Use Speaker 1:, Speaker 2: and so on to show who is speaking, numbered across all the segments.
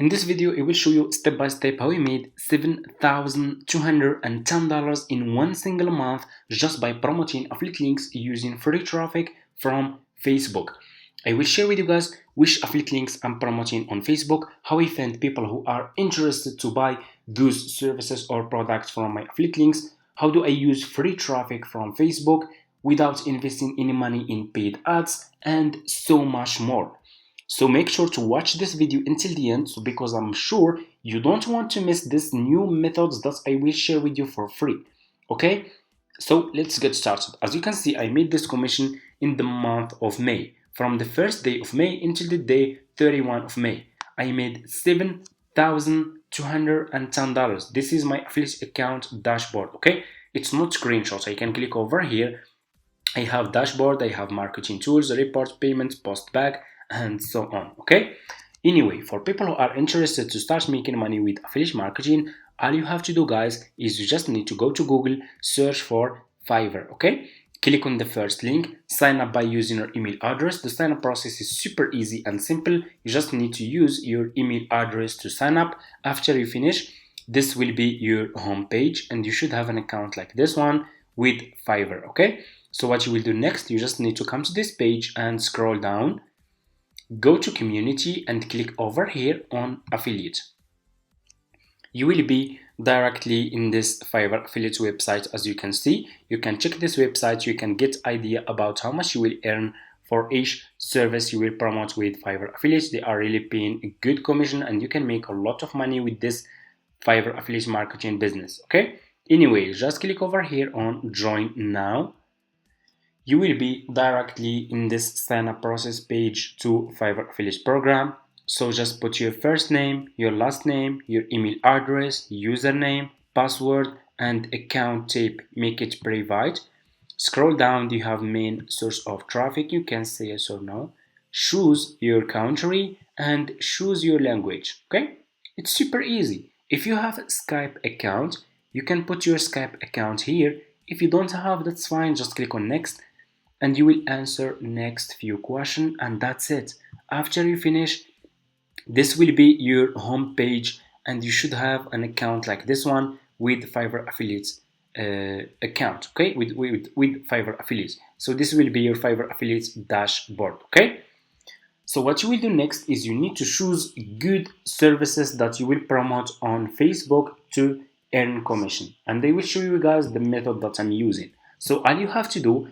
Speaker 1: In this video, I will show you step by step how we made $7,210 in one single month just by promoting affiliate links using free traffic from Facebook. I will share with you guys which affiliate links I'm promoting on Facebook, how I find people who are interested to buy those services or products from my affiliate links, how do I use free traffic from Facebook without investing any money in paid ads, and so much more. So make sure to watch this video until the end, because I'm sure you don't want to miss these new methods that I will share with you for free. Okay, so let's get started. As you can see, I made this commission in the month of May. From the first day of May until the day 31 of May, I made $7,210. This is my affiliate account dashboard. Okay, it's not screenshots. I can click over here. I have dashboard, I have marketing tools, reports, payments, post back, and so on. Okay, anyway, for people who are interested to start making money with affiliate marketing, all you have to do, guys, is you just need to go to Google, search for Fiverr. Okay, click on the first link, sign up by using your email address. The sign up process is super easy and simple. You just need to use your email address to sign up. After you finish, this will be your home page and you should have an account like this one with Fiverr. Okay, so what you will do next, you just need to come to this page and scroll down, go to community and click over here on affiliate. You will be directly in this Fiverr affiliate website. As you can see, you can check this website, you can get idea about how much you will earn for each service you will promote with Fiverr affiliates. They are really paying a good commission and you can make a lot of money with this Fiverr affiliate marketing business. Okay, anyway, just click over here on join now. You will be directly in this sign up process page to Fiverr affiliate program. So just put your first name, your last name, your email address, username, password, and account type. Make it private. Scroll down, you have main source of traffic. You can say yes or no. Choose your country and choose your language. Okay, it's super easy. If you have a Skype account, you can put your Skype account here. If you don't have, that's fine. Just click on next and you will answer next few questions, and that's it. After you finish, this will be your home page and you should have an account like this one with Fiverr affiliates account. Okay, with Fiverr affiliates. So this will be your Fiverr affiliates dashboard. Okay, so what you will do next is you need to choose good services that you will promote on Facebook to earn commission, and they will show you guys the method that I'm using. So all you have to do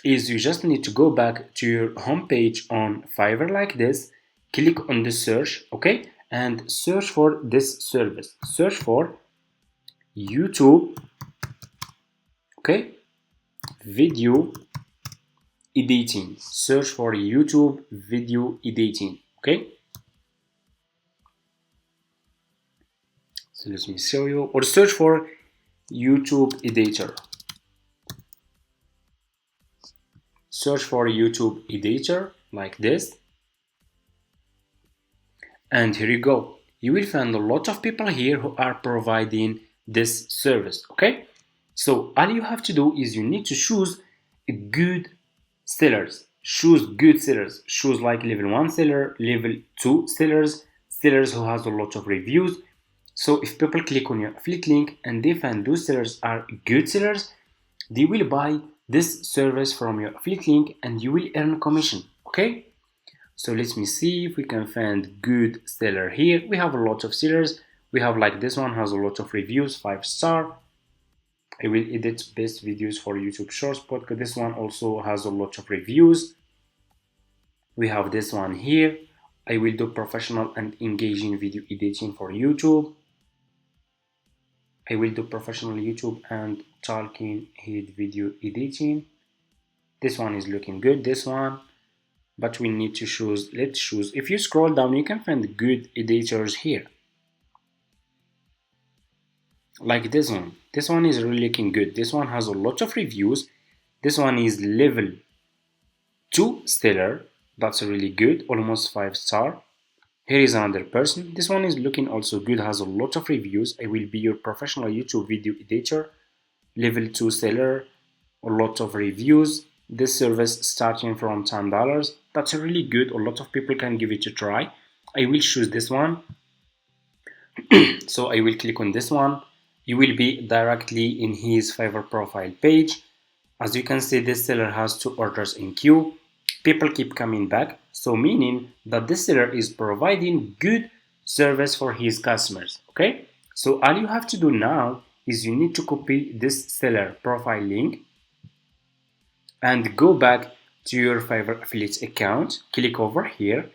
Speaker 1: is you just need to go back to your home page on Fiverr like this, click on the search, okay, and search for this service. Search for YouTube, okay, video editing. Search for YouTube video editing, okay. So let me show you, or search for YouTube editor. Search for YouTube editor like this, and here you go. You will find a lot of people here who are providing this service. Okay, so all you have to do is you need to choose good sellers. Choose good sellers. Choose like level 1 seller, level 2 sellers, sellers who has a lot of reviews. So if people click on your affiliate link and they find those sellers are good sellers, they will buy this service from your affiliate link and you will earn commission. Okay, so let me see if we can find good seller here. We have a lot of sellers. We have like this one has a lot of reviews, 5-star. I will edit best videos for YouTube Shorts podcast. This one also has a lot of reviews. We have this one here. I will do professional and engaging video editing for YouTube. I will do professional YouTube and talking head video editing. This one is looking good, this one, but we need to choose. Let's choose. If you scroll down, you can find good editors here. Like this one. This one is really looking good. This one has a lot of reviews. This one is level 2 seller. That's really good, almost 5-star. Here is another person. This one is looking also good, has a lot of reviews. I will be your professional YouTube video editor. Level 2 seller, a lot of reviews. This service starting from $10. That's really good. A lot of people can give it a try. I will choose this one. So I will click on this one. You will be directly in his Fiverr profile page. As you can see, this seller has 2 orders in queue. People keep coming back, so meaning that this seller is providing good service for his customers. Okay, so all you have to do now is you need to copy this seller profile link and go back to your Fiverr affiliate account. Click over here.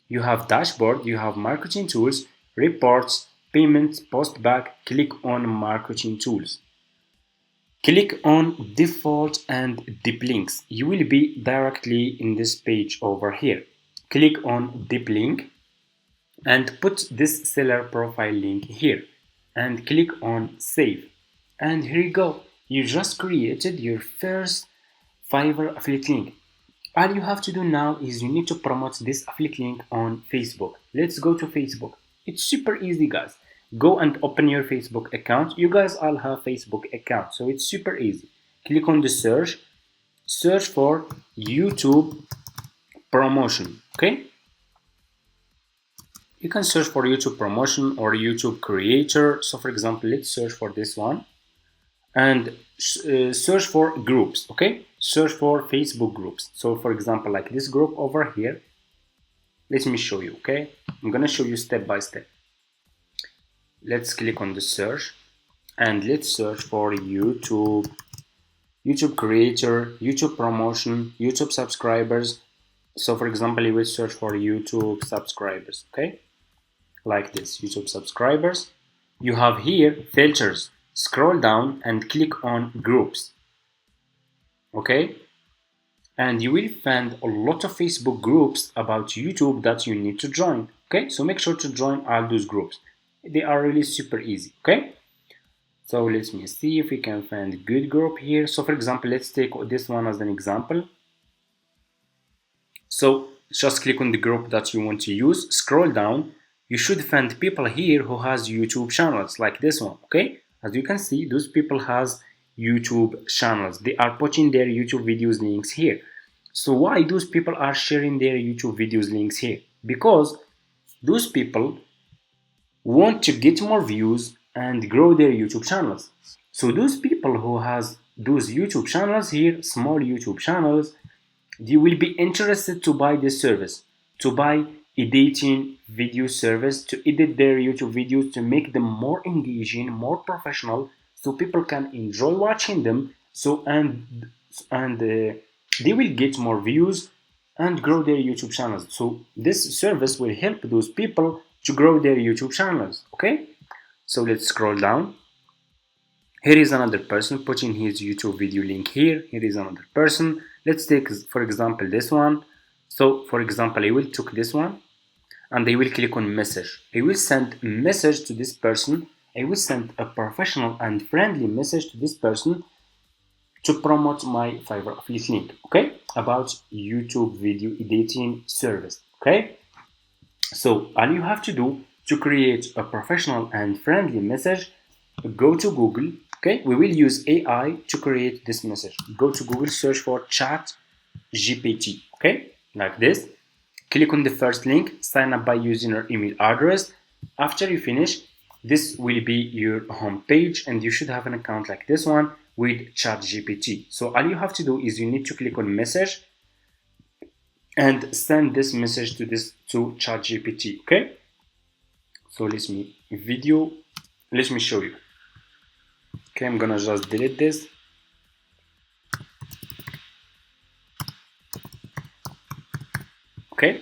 Speaker 1: You have dashboard, you have marketing tools, reports, payments, post back. Click on marketing tools. Click on default and deep links. You will be directly in this page over here. Click on deep link and put this seller profile link here and click on save. And here you go. You just created your first Fiverr affiliate link. All you have to do now is you need to promote this affiliate link on Facebook. Let's go to Facebook. It's super easy, guys. Go and open your Facebook account. You guys all have Facebook account, so it's super easy. Click on the search. Search for YouTube promotion. Okay? You can search for YouTube promotion or YouTube creator. So for example, let's search for this one and search for groups. Okay, search for Facebook groups. So for example, like this group over here, let me show you. Okay, I'm gonna show you step by step. Let's click on the search and let's search for YouTube creator, YouTube promotion, YouTube subscribers. So for example, you will search for YouTube subscribers. Okay, like this, YouTube subscribers. You have here filters. Scroll down and click on groups. Okay, and you will find a lot of Facebook groups about YouTube that you need to join. Okay, so make sure to join all those groups. They are really super easy. Okay, so let me see if we can find a good group here. So for example, let's take this one as an example. So just click on the group that you want to use, scroll down. You should find people here who has YouTube channels like this one. Okay, as you can see, those people has YouTube channels. They are putting their YouTube videos links here. So why those people are sharing their YouTube videos links here? Because those people want to get more views and grow their YouTube channels. So those people who has those YouTube channels here, small YouTube channels, they will be interested to buy this service, to buy editing video service, to edit their YouTube videos, to make them more engaging, more professional, so people can enjoy watching them. So they will get more views and grow their YouTube channels. So this service will help those people to grow their YouTube channels. Okay, so let's scroll down. Here is another person putting his YouTube video link here. Here is another person. Let's take, for example, this one. So, for example, I will take this one and I will click on message. I will send a message to this person. I will send a professional and friendly message to this person to promote my Fiverr affiliate link, okay, about YouTube video editing service, okay? So, all you have to do to create a professional and friendly message, go to Google. Okay, we will use AI to create this message. Go to Google, search for chat GPT. Okay, like this. Click on the first link, sign up by using your email address. After you finish, this will be your home page and you should have an account like this one with chat GPT. So all you have to do is you need to click on message and send this message to chat GPT. Okay, so let me show you. Okay, I'm gonna just delete this. Okay,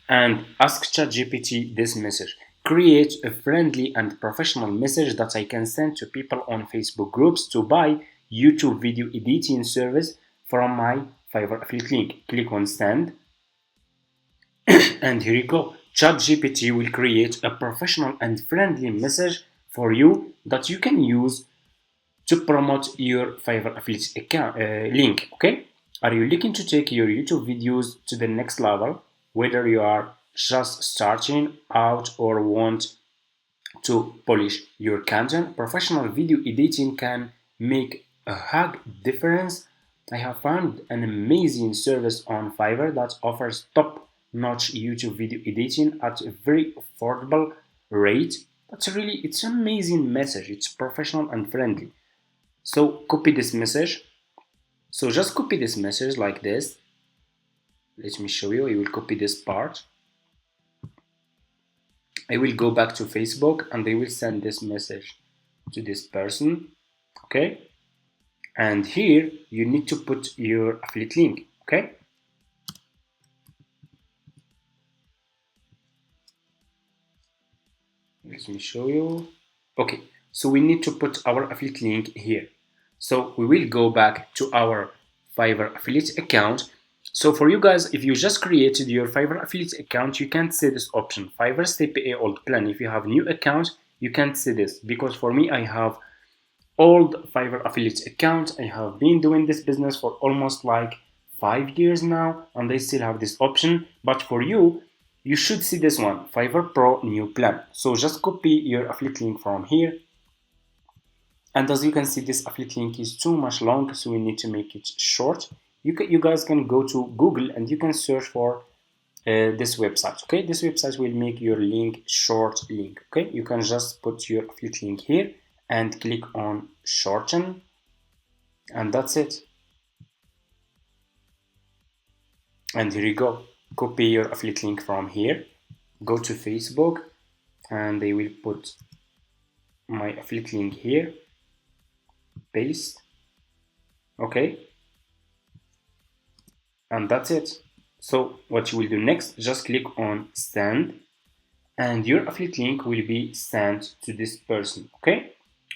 Speaker 1: and ask ChatGPT this message. Create a friendly and professional message that I can send to people on Facebook groups to buy YouTube video editing service from my Fiverr affiliate link. Click on send. And here you go. ChatGPT will create a professional and friendly message for you that you can use to promote your Fiverr affiliate account link. Okay, are you looking to take your YouTube videos to the next level? Whether you are just starting out or want to polish your content, professional video editing can make a hug difference. I have found an amazing service on Fiverr that offers top-notch YouTube video editing at a very affordable rate. It's an amazing message. It's professional and friendly. So copy this message. So just copy this message like this. Let me show you. I will copy this part. I will go back to Facebook and I will send this message to this person. Okay. And here you need to put your affiliate link. Okay. Let me show you. Okay, so we need to put our affiliate link here. So we will go back to our Fiverr affiliate account. So for you guys, if you just created your Fiverr affiliate account, you can't see this option, Fiverr STPA old plan. If you have new account, you can't see this, because for me, I have old Fiverr affiliate account. I have been doing this business for almost like 5 years now, and I still have this option. But for you, you should see this one, Fiverr Pro new plan. So just copy your affiliate link from here. And as you can see, this affiliate link is too much long, so we need to make it short. You guys can go to Google and you can search for this website. Okay, this website will make your link short link. Okay, you can just put your affiliate link here and click on shorten, and that's it. And here you go. Copy your affiliate link from here, go to Facebook, and I will put my affiliate link here, paste. Okay, and that's it. So what you will do next, just click on send, and your affiliate link will be sent to this person. Okay,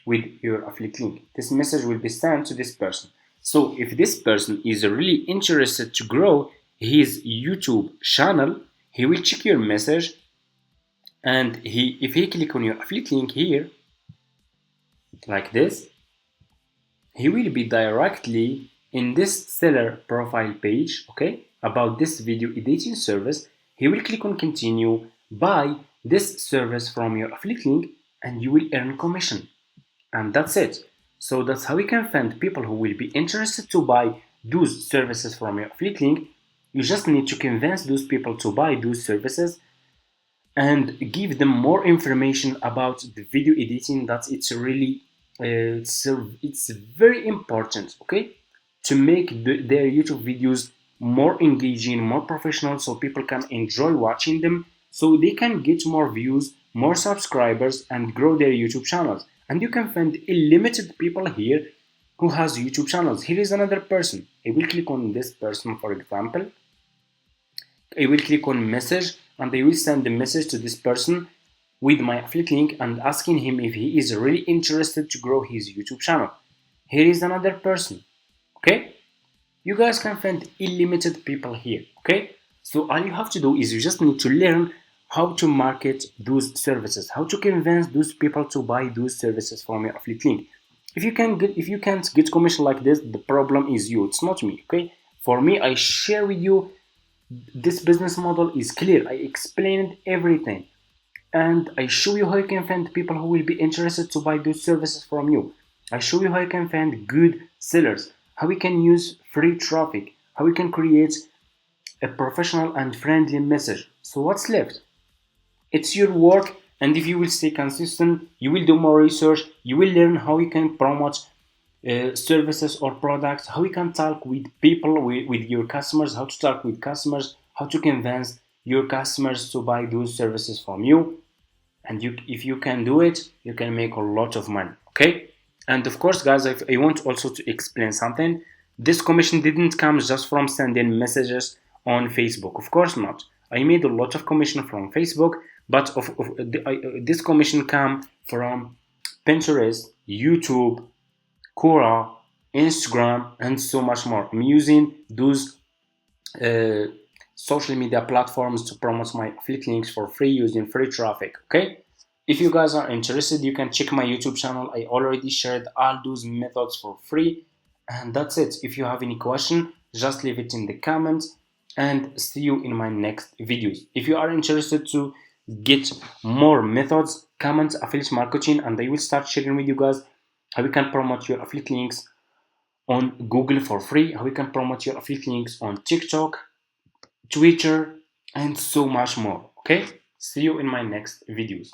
Speaker 1: with your affiliate link, this message will be sent to this person. So if this person is really interested to grow his YouTube channel, he will check your message, and if he click on your affiliate link here like this, he will be directly in this seller profile page, okay, about this video editing service. He will click on continue, buy this service from your affiliate link, and you will earn commission. And that's it. So that's how you can find people who will be interested to buy those services from your affiliate link. You just need to convince those people to buy those services and give them more information about the video editing. That it's really it's very important, okay, to make their YouTube videos more engaging, more professional, so people can enjoy watching them, so they can get more views, more subscribers, and grow their YouTube channels. And you can find unlimited people here who has YouTube channels. Here is another person. I will click on this person, for example. I will click on message, and I will send the message to this person with my affiliate link and asking him if he is really interested to grow his YouTube channel. Here is another person. Okay, you guys can find unlimited people here. Okay, so all you have to do is you just need to learn how to market those services, how to convince those people to buy those services from your affiliate link. If you can't get commission like this, the problem is you, it's not me. Okay, for me, I share with you this business model is clear. I explained everything, and I show you how you can find people who will be interested to buy those services from you. I show you how you can find good sellers, how we can use free traffic, how we can create a professional and friendly message. So what's left? It's your work, and if you will stay consistent, you will do more research, you will learn how you can promote services or products, how you can talk with people, with your customers, how to talk with customers, how to convince your customers to buy those services from you. And if you can do it, you can make a lot of money. Okay, and of course, guys, I want also to explain something. This commission didn't come just from sending messages on Facebook, of course not. I made a lot of commission from Facebook, but this commission come from Pinterest, YouTube, Quora, Instagram, and so much more. I'm using those social media platforms to promote my affiliate links for free using free traffic. Okay, if you guys are interested, you can check my YouTube channel. I already shared all those methods for free, and that's it. If you have any question, just leave it in the comments, and see you in my next videos. If you are interested to get more methods, comment affiliate marketing, and I will start sharing with you guys how you can promote your affiliate links on Google for free, how you can promote your affiliate links on TikTok, Twitter, and so much more. Okay, see you in my next videos.